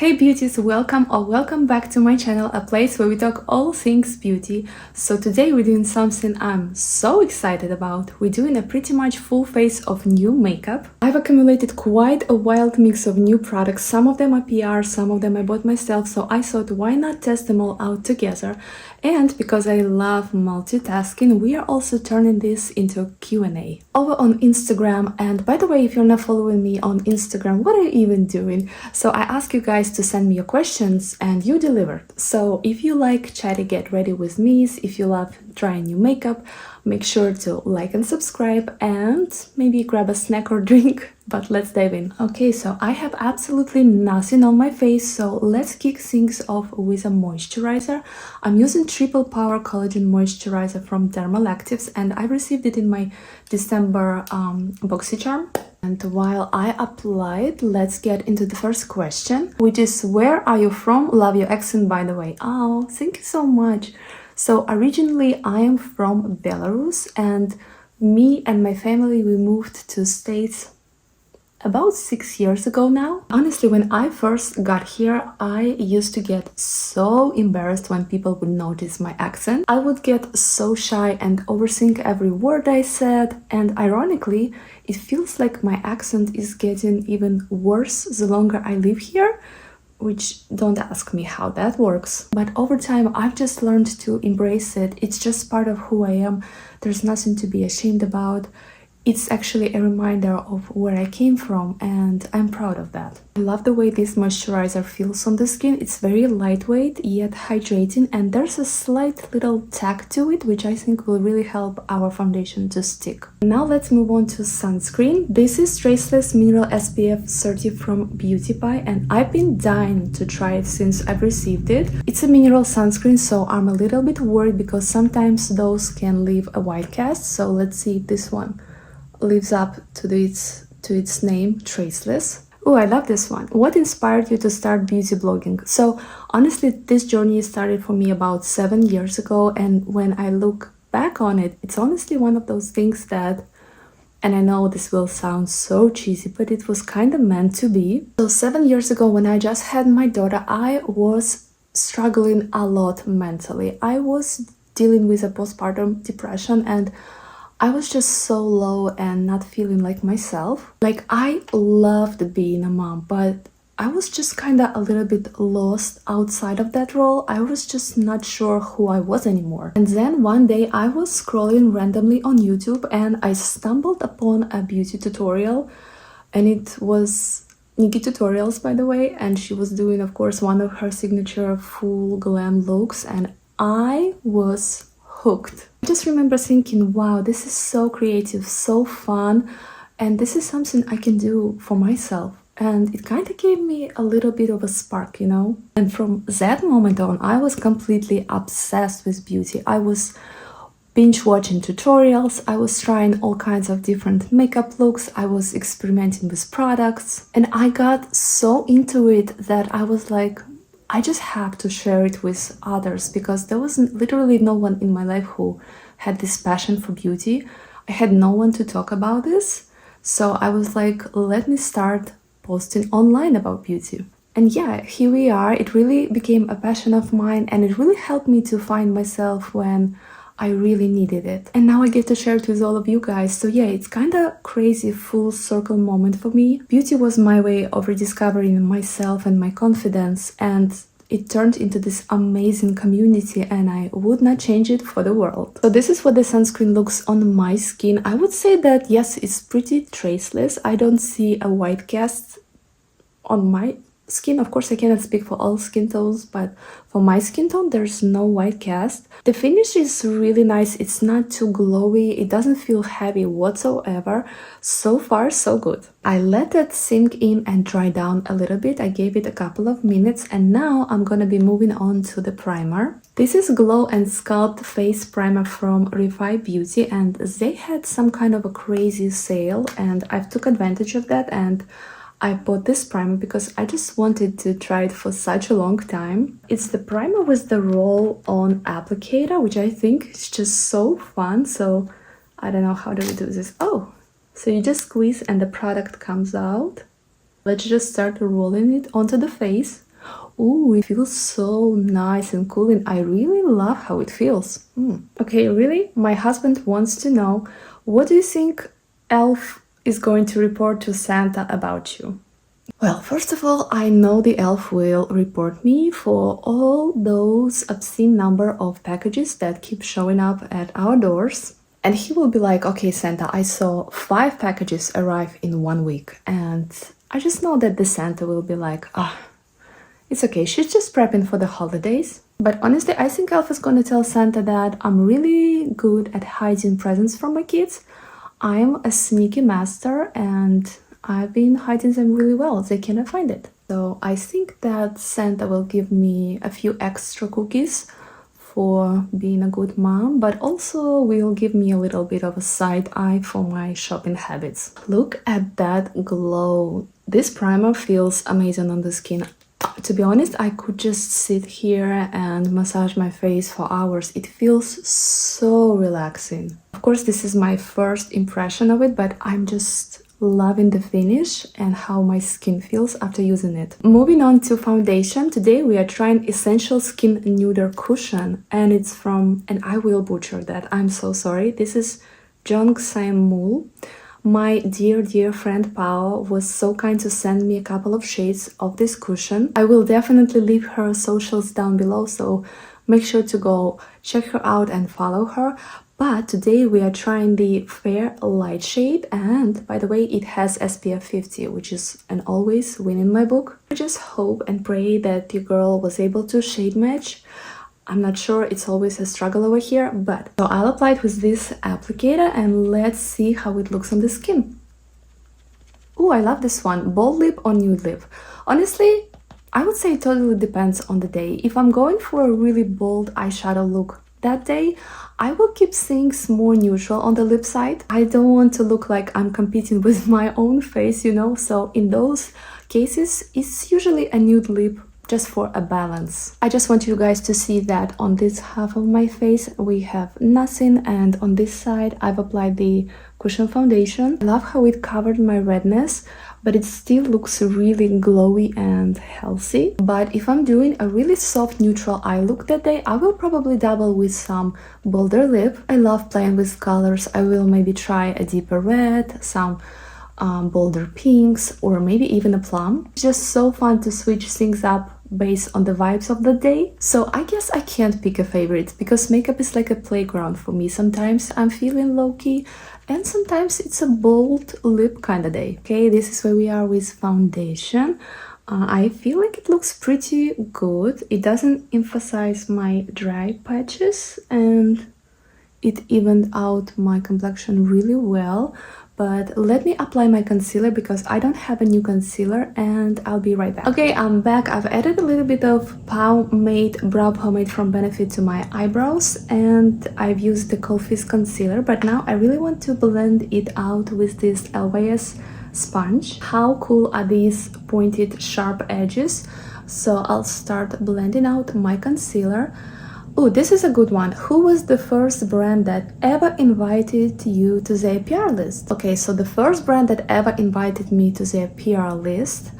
Hey beauties, welcome or welcome back to my channel, a place where we talk all things beauty. So today we're doing something I'm so excited about. We're doing a pretty much full face of new makeup. I've accumulated quite a wild mix of new products. Some of them are PR, some of them I bought myself, so I thought why not test them all out together. And because I love multitasking, we are also turning this into a Q&A over on Instagram. And by the way, if you're not following me on Instagram, what are you even doing? So I asked you guys to send me your questions and you delivered. So if you like chatty get ready with me's, if you love trying new makeup, make sure to like and subscribe and maybe grab a snack or drink. But let's dive in. Okay, so I have absolutely nothing on my face, so let's kick things off with a moisturizer. I'm using Triple Power Collagen Moisturizer from Dermalactives, and I received it in my December BoxyCharm. And while I apply it, let's get into the first question, which is where are you from? Love your accent, by the way. Oh, thank you so much. So originally I am from Belarus, and me and my family, we moved to States about 6 years ago now. Honestly, when I first got here, I used to get so embarrassed when people would notice my accent. I would get so shy and overthink every word I said, and ironically, it feels like my accent is getting even worse the longer I live here, which don't ask me how that works. But over time, I've just learned to embrace it. It's just part of who I am. There's nothing to be ashamed about. It's actually a reminder of where I came from, and I'm proud of that. I love the way this moisturizer feels on the skin. It's very lightweight yet hydrating, and there's a slight little tag to it, which I think will really help our foundation to stick. Now let's move on to sunscreen. This is Traceless Mineral SPF 30 from Beautypie, and I've been dying to try it since I've received it. It's a mineral sunscreen, so I'm a little bit worried because sometimes those can leave a white cast. So let's see if this one lives up to its name, Traceless. Oh, I love this one. What inspired you to start beauty blogging? So honestly, this journey started for me about 7 years ago, and when I look back on it, it's honestly one of those things that, and I know this will sound so cheesy, but it was kind of meant to be. So 7 years ago, when I just had my daughter, I was struggling a lot mentally. I was dealing with a postpartum depression, and I was just so low and not feeling like myself. Like, I loved being a mom, but I was just kind of a little bit lost outside of that role. I was just not sure who I was anymore. And then one day I was scrolling randomly on YouTube and I stumbled upon a beauty tutorial, and it was Nikki Tutorials, by the way, and she was doing, of course, one of her signature full glam looks, and I was hooked. I just remember thinking, wow, this is so creative, so fun, and this is something I can do for myself. And it kind of gave me a little bit of a spark, you know? And from that moment on, I was completely obsessed with beauty. I was binge watching tutorials, I was trying all kinds of different makeup looks, I was experimenting with products, and I got so into it that I was like, I just have to share it with others, because there was literally no one in my life who had this passion for beauty. I had no one to talk about this. So I was like, let me start posting online about beauty. And yeah, here we are. It really became a passion of mine, and it really helped me to find myself when I really needed it. And now I get to share it with all of you guys. So yeah, it's kind of crazy full circle moment for me. Beauty was my way of rediscovering myself and my confidence, and it turned into this amazing community, and I would not change it for the world. So this is what the sunscreen looks on my skin. I would say that yes, it's pretty traceless. I don't see a white cast on my skin. Of course, I cannot speak for all skin tones, but for my skin tone, there's no white cast. The finish is really nice. It's not too glowy. It doesn't feel heavy whatsoever. So far, so good. I let that sink in and dry down a little bit. I gave it a couple of minutes, and now I'm gonna be moving on to the primer. This is Glow and Sculpt Face Primer from REFY Beauty, and they had some kind of a crazy sale, and I've took advantage of that, and I bought this primer because I just wanted to try it for such a long time. It's the primer with the roll-on applicator, which I think is just so fun. So I don't know, how do we do this? Oh, so you just squeeze and the product comes out. Let's just start rolling it onto the face. Ooh, it feels so nice and cooling. I really love how it feels. Okay, really? My husband wants to know, what do you think Elf is going to report to Santa about you? Well, first of all, I know the elf will report me for all those obscene number of packages that keep showing up at our doors. And he will be like, okay, Santa, I saw 5 packages arrive in 1 week. And I just know that the Santa will be like, it's okay, she's just prepping for the holidays. But honestly, I think Elf is gonna tell Santa that I'm really good at hiding presents from my kids. I'm a sneaky master and I've been hiding them really well. They cannot find it. So I think that Santa will give me a few extra cookies for being a good mom, but also will give me a little bit of a side eye for my shopping habits. Look at that glow. This primer feels amazing on the skin. To be honest, I could just sit here and massage my face for hours. It feels so relaxing. Of course, this is my first impression of it, but I'm just loving the finish and how my skin feels after using it. Moving on to foundation, today we are trying Essential Skin Nuder Cushion, and it's from, and I will butcher that, I'm so sorry, this is Jung Saem Mool. My dear friend Pao was so kind to send me a couple of shades of this cushion. I will definitely leave her socials down below, so make sure to go check her out and follow her. But today we are trying the Fair Light shade, and by the way, it has SPF 50, which is an always win in my book. I just hope and pray that your girl was able to shade match. I'm not sure, it's always a struggle over here, but so I'll apply it with this applicator and let's see how it looks on the skin. Oh, I love this one, bold lip or nude lip. Honestly, I would say it totally depends on the day. If I'm going for a really bold eyeshadow look that day, I will keep things more neutral on the lip side. I don't want to look like I'm competing with my own face, you know, so in those cases, it's usually a nude lip just for a balance. I just want you guys to see that on this half of my face we have nothing, and on this side I've applied the cushion foundation. I love how it covered my redness, but it still looks really glowy and healthy. But if I'm doing a really soft neutral eye look that day, I will probably double with some bolder lip. I love playing with colors. I will maybe try a deeper red, some bolder pinks, or maybe even a plum. It's just so fun to switch things up based on the vibes of the day. So I guess I can't pick a favorite because makeup is like a playground for me. Sometimes I'm feeling low-key and sometimes it's a bold lip kind of day. Okay, this is where we are with foundation. I feel like it looks pretty good. It doesn't emphasize my dry patches and it evened out my complexion really well. But let me apply my concealer because I don't have a new concealer and I'll be right back. Okay, I'm back. I've added a little bit of POWmade brow pomade from Benefit to my eyebrows and I've used the Kulfi's concealer, but now I really want to blend it out with this LYS sponge. How cool are these pointed sharp edges? So I'll start blending out my concealer. Oh, this is a good one. Who was the first brand that ever invited you to their PR list? Okay, so the first brand that ever invited me to their PR list,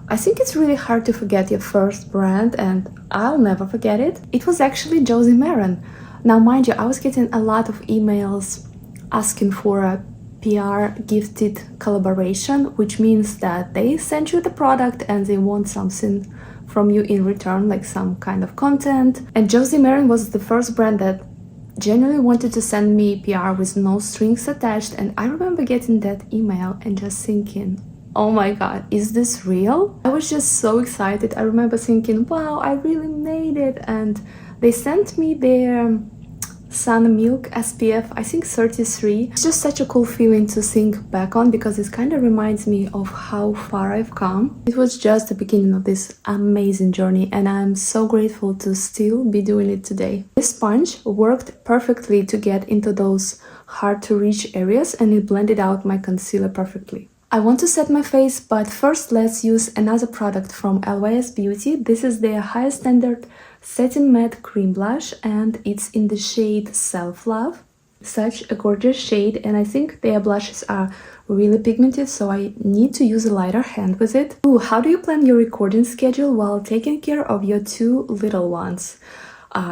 I think it's really hard to forget your first brand and I'll never forget it. It was actually Josie Maran. Now, mind you, I was getting a lot of emails asking for a PR gifted collaboration, which means that they send you the product and they want something from you in return, like some kind of content. And Josie Maran was the first brand that genuinely wanted to send me PR with no strings attached, and I remember getting that email and just thinking, oh my god, is this real? I was just so excited. I remember thinking, wow, I really made it. And they sent me their Sun Milk SPF, I think 33. It's just such a cool feeling to think back on because it kind of reminds me of how far I've come. It was just the beginning of this amazing journey and I'm so grateful to still be doing it today. This sponge worked perfectly to get into those hard to reach areas and it blended out my concealer perfectly. I want to set my face, but first let's use another product from LYS Beauty. This is their highest standard Satin Matte Cream Blush and it's in the shade Self Love. Such a gorgeous shade, and I think their blushes are really pigmented, so I need to use a lighter hand with it. Ooh, how do you plan your recording schedule while taking care of your two little ones?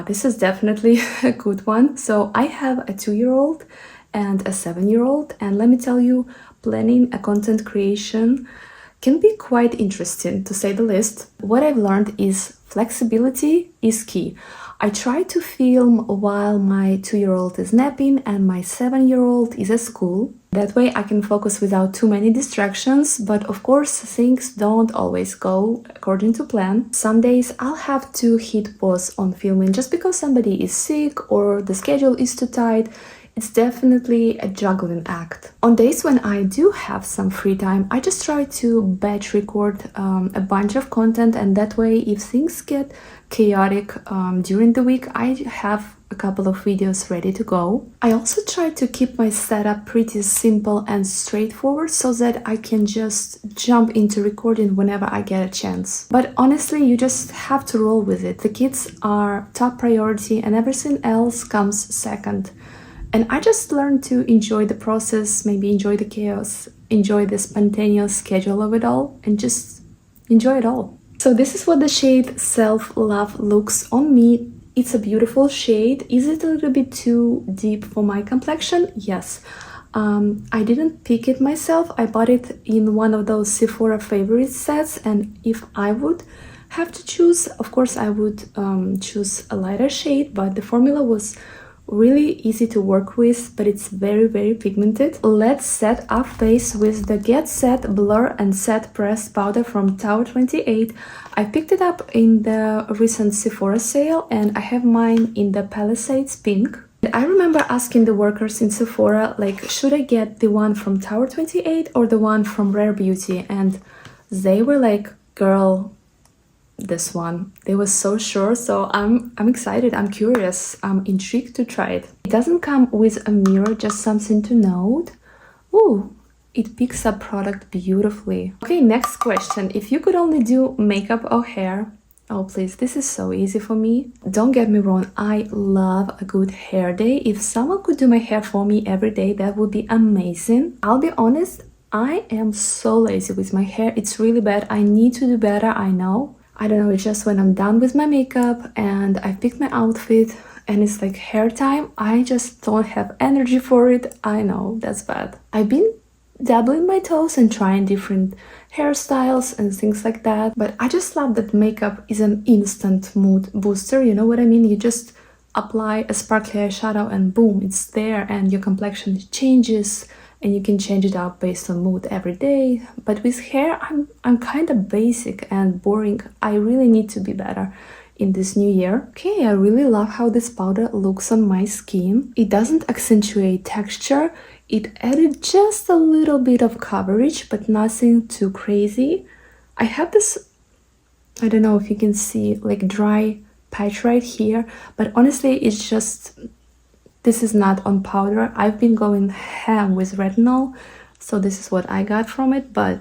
This is definitely a good one. So I have a 2-year-old and a 7-year-old, and let me tell you, planning a content creation can be quite interesting, to say the least. What I've learned is flexibility is key. I try to film while my 2-year-old is napping and my 7-year-old is at school. That way I can focus without too many distractions, but of course things don't always go according to plan. Some days I'll have to hit pause on filming just because somebody is sick or the schedule is too tight. It's definitely a juggling act. On days when I do have some free time, I just try to batch record a bunch of content, and that way if things get chaotic during the week, I have a couple of videos ready to go. I also try to keep my setup pretty simple and straightforward so that I can just jump into recording whenever I get a chance. But honestly, you just have to roll with it. The kids are top priority and everything else comes second. And I just learned to enjoy the process, maybe enjoy the chaos, enjoy the spontaneous schedule of it all, and just enjoy it all. So this is what the shade Self Love looks on me. It's a beautiful shade. Is it a little bit too deep for my complexion? Yes. I didn't pick it myself. I bought it in one of those Sephora favorite sets, and if I would have to choose, of course I would choose a lighter shade, but the formula was really easy to work with, but it's very pigmented. Let's set our face with the GetSet Blur and Set Pressed Powder from Tower 28. I picked it up in the recent Sephora sale and I have mine in the Palisades pink. And I remember asking the workers in Sephora, like, should I get the one from Tower 28 or the one from Rare Beauty? And they were like, girl, this one. They were so sure, so I'm excited, I'm curious, I'm intrigued to try it. It doesn't come with a mirror, just something to note. Ooh, it picks up product beautifully. Okay, next question. If you could only do makeup or hair, oh please, this is so easy for me. Don't get me wrong, I love a good hair day. If someone could do my hair for me every day, that would be amazing. I'll be honest, I am so lazy with my hair. It's really bad. I need to do better, I know. I don't know, it's just when I'm done with my makeup and I picked my outfit and it's like hair time, I just don't have energy for it. I know, that's bad. I've been dabbling my toes and trying different hairstyles and things like that, but I just love that makeup is an instant mood booster, you know what I mean? You just apply a sparkly eyeshadow and boom, it's there and your complexion changes. And you can change it up based on mood every day. But with hair, I'm kind of basic and boring. I really need to be better in this new year. Okay, I really love how this powder looks on my skin. It doesn't accentuate texture. It added just a little bit of coverage, but nothing too crazy. I have this, I don't know if you can see, like dry patch right here. But honestly, it's just... This is not on powder. I've been going ham with retinol, so this is what I got from it, but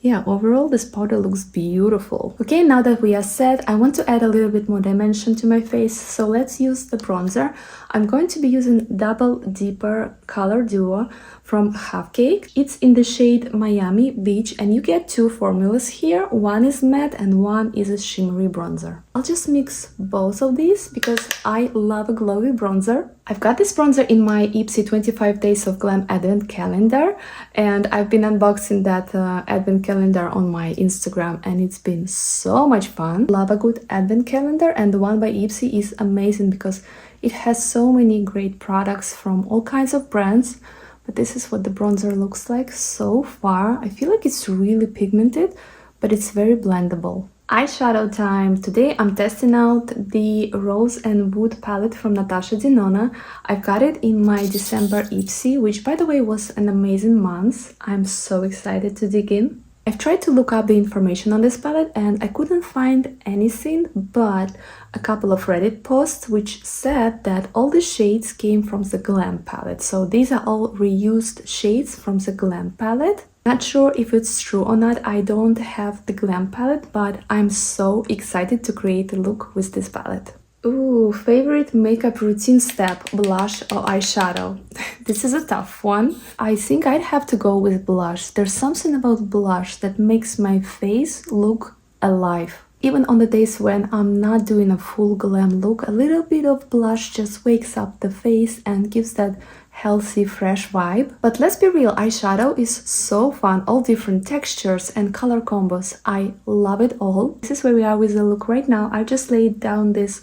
yeah, overall this powder looks beautiful. Okay, now that we are set, I want to add a little bit more dimension to my face, so let's use the bronzer. I'm going to be using Double Deeper Color Duo from Half Cake. It's in the shade Miami Beach, and you get two formulas here. One is matte and one is a shimmery bronzer. I'll just mix both of these because I love a glowy bronzer. I've got this bronzer in my Ipsy 25 Days of Glam Advent Calendar, and I've been unboxing that Advent Calendar on my Instagram, and it's been so much fun. Love a good Advent Calendar, and the one by Ipsy is amazing because it has so many great products from all kinds of brands. But this is what the bronzer looks like so far. I feel like it's really pigmented, but it's very blendable. Eyeshadow time. Today I'm testing out the Rose and Wood palette from Natasha Denona. I've got it in my December Ipsy, which by the way was an amazing month. I'm so excited to dig in. I've tried to look up the information on this palette and I couldn't find anything but a couple of Reddit posts which said that all the shades came from the Glam palette. So these are all reused shades from the Glam palette. Not sure if it's true or not. I don't have the Glam palette, but I'm so excited to create a look with this palette. Ooh, favorite makeup routine step, blush or eyeshadow? This is a tough one. I think I'd have to go with blush. There's something about blush that makes my face look alive. Even on the days when I'm not doing a full glam look, a little bit of blush just wakes up the face and gives that healthy, fresh vibe. But let's be real, eyeshadow is so fun, all different textures and color combos. I love it all. This is where we are with the look right now. I just laid down this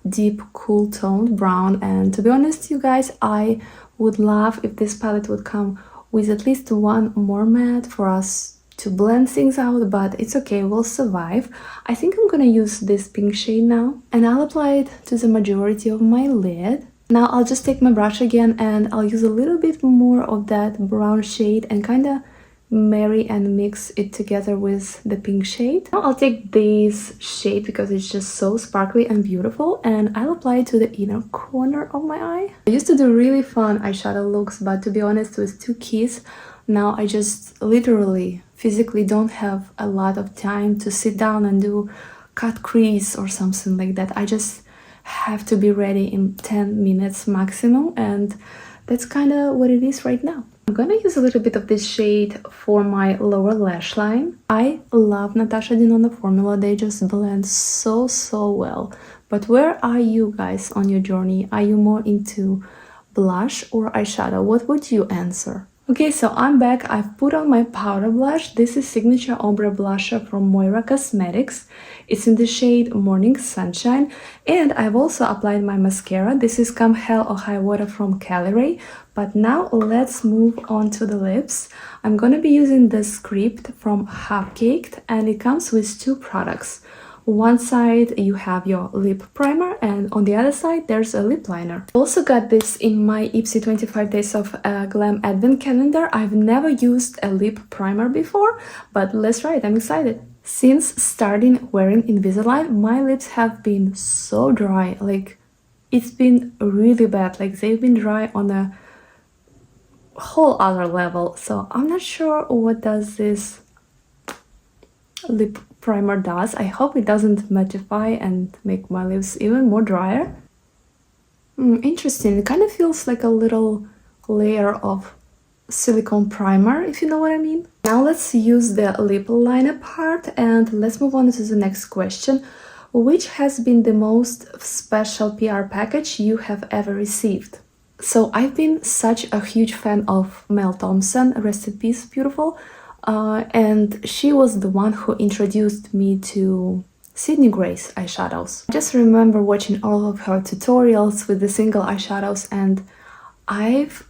deep, cool toned brown, and to be honest, you guys, I would love if this palette would come with at least one more matte for us to blend things out, but it's okay, we'll survive. I think I'm gonna use this pink shade now, and I'll apply it to the majority of my lid. Now I'll just take my brush again and I'll use a little bit more of that brown shade and kind of marry and mix it together with the pink shade. Now I'll take this shade because it's just so sparkly and beautiful, and I'll apply it to the inner corner of my eye. I used to do really fun eyeshadow looks, but to be honest, with two kids, now I just literally physically don't have a lot of time to sit down and do cut crease or something like that. I just have to be ready in 10 minutes maximum, and that's kind of what it is right now. I'm gonna use a little bit of this shade for my lower lash line. I love Natasha Denona formula, they just blend so well. But where are you guys on your journey? Are you more into blush or eyeshadow? What would you answer? Okay, so I'm back. I've put on my powder blush. This is Signature Ombre Blusher from Moira Cosmetics. It's in the shade Morning Sunshine. And I've also applied my mascara. This is Come Hell or High Water from Caliray. But now let's move on to the lips. I'm gonna be using the Script from Hubcaked, and it comes with two products. One side you have your lip primer, and on the other side there's a lip liner. I also got this in my Ipsy 25 Days of Glam Advent Calendar. I've never used a lip primer before, but let's try it, I'm excited. Since starting wearing Invisalign, my lips have been so dry, like it's been really bad, like they've been dry on a whole other level. So I'm not sure what does this lip primer does. I hope it doesn't mattify and make my lips even more drier. Interesting, it kind of feels like a little layer of silicone primer, if you know what I mean. Now let's use the lip liner part, and let's move on to the next question. Which has been the most special PR package you have ever received? So I've been such a huge fan of Mel Thompson, rest in peace, beautiful. And she was the one who introduced me to Sydney Grace eyeshadows. I just remember watching all of her tutorials with the single eyeshadows, and I've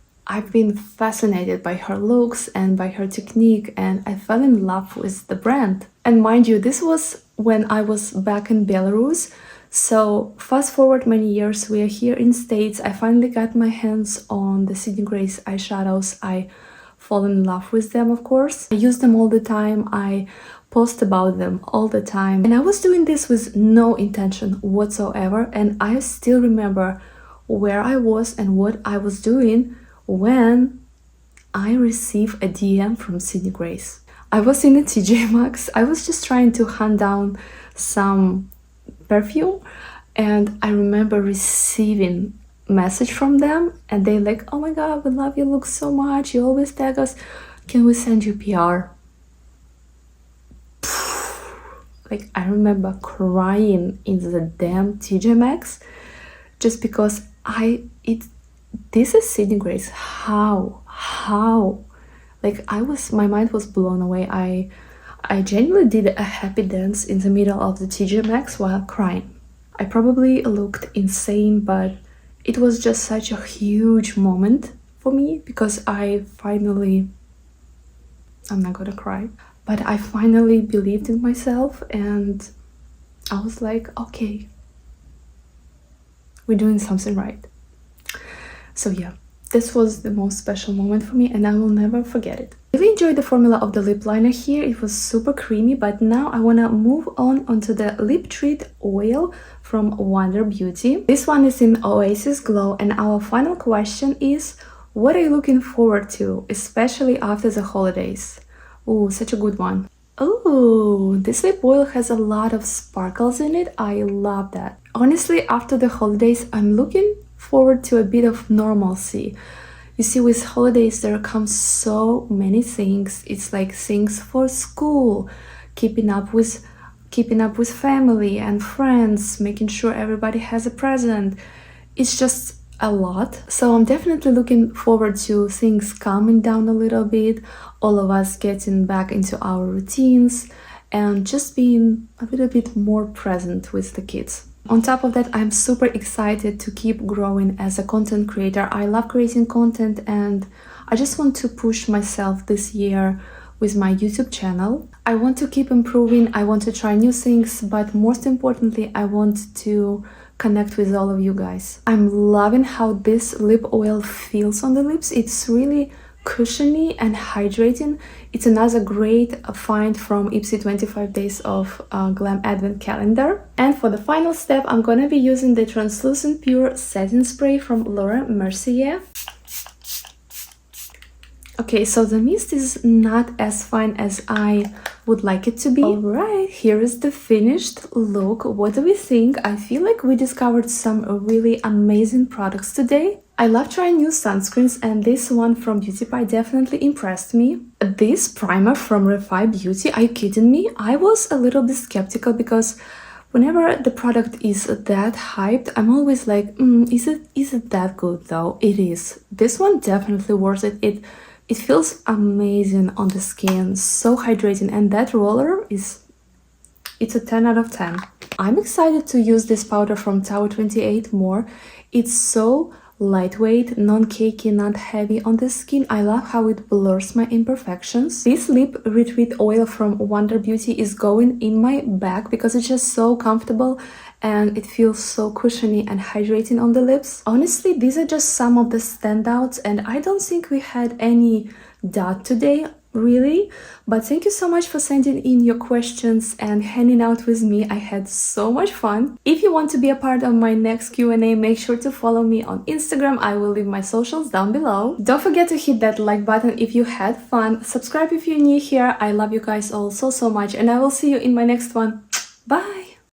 been fascinated by her looks and by her technique, and I fell in love with the brand. And mind you, this was when I was back in Belarus. So fast forward many years, we are here in States. I finally got my hands on the Sydney Grace eyeshadows. I fall in love with them, of course. I use them all the time. I post about them all the time. And I was doing this with no intention whatsoever. And I still remember where I was and what I was doing when I received a DM from Sydney Grace. I was in a TJ Maxx. I was just trying to hunt down some perfume, and I remember receiving message from them, and they like, oh my god, we love your look so much, you always tag us, can we send you PR? Like, I remember crying in the damn TJ Maxx just because this is Sydney Grace. How like my mind was blown away. I genuinely did a happy dance in the middle of the TJ Maxx while crying. I probably looked insane, but it was just such a huge moment for me because I'm not gonna cry, but I finally believed in myself, and I was like, okay, we're doing something right. So yeah, this was the most special moment for me, and I will never forget it. I really enjoyed the formula of the lip liner here. It was super creamy, but now I want to move onto the lip treat oil from Wonder Beauty. This one is in Oasis Glow, and our final question is, what are you looking forward to, especially after the holidays? Oh, such a good one. Oh, this lip oil has a lot of sparkles in it. I love that. Honestly, after the holidays, I'm looking forward to a bit of normalcy. You see, with holidays, there comes so many things. It's like things for school, keeping up with family and friends, making sure everybody has a present. It's just a lot. So I'm definitely looking forward to things calming down a little bit, all of us getting back into our routines and just being a little bit more present with the kids. On top of that, I'm super excited to keep growing as a content creator. I love creating content and I just want to push myself this year with my YouTube channel. I want to keep improving, I want to try new things, but most importantly, I want to connect with all of you guys. I'm loving how this lip oil feels on the lips. It's really cushiony and hydrating. It's another great find from Ipsy 25 Days of Glam Advent Calendar. And for the final step, I'm gonna be using the Translucent Pure Setting Spray from Laura Mercier. Okay, so the mist is not as fine as I would like it to be. Alright, here is the finished look. What do we think? I feel like we discovered some really amazing products today. I love trying new sunscreens and this one from Beautypie definitely impressed me. This primer from REFY Beauty, are you kidding me? I was a little bit skeptical because whenever the product is that hyped, I'm always like, is it that good though? It is. This one definitely worth it. It feels amazing on the skin, so hydrating, and that roller it's a 10 out of 10. I'm excited to use this powder from Tower 28 more. It's so lightweight, non-cakey, not heavy on the skin. I love how it blurs my imperfections. This lip retreat oil from Wonder Beauty is going in my bag because it's just so comfortable and it feels so cushiony and hydrating on the lips. Honestly, these are just some of the standouts and I don't think we had any dud today, really. But thank you so much for sending in your questions and hanging out with me. I had so much fun. If you want to be a part of my next Q&A, make sure to follow me on Instagram. I will leave my socials down below. Don't forget to hit that like button if you had fun. Subscribe if you're new here. I love you guys all so much and I will see you in my next one. Bye!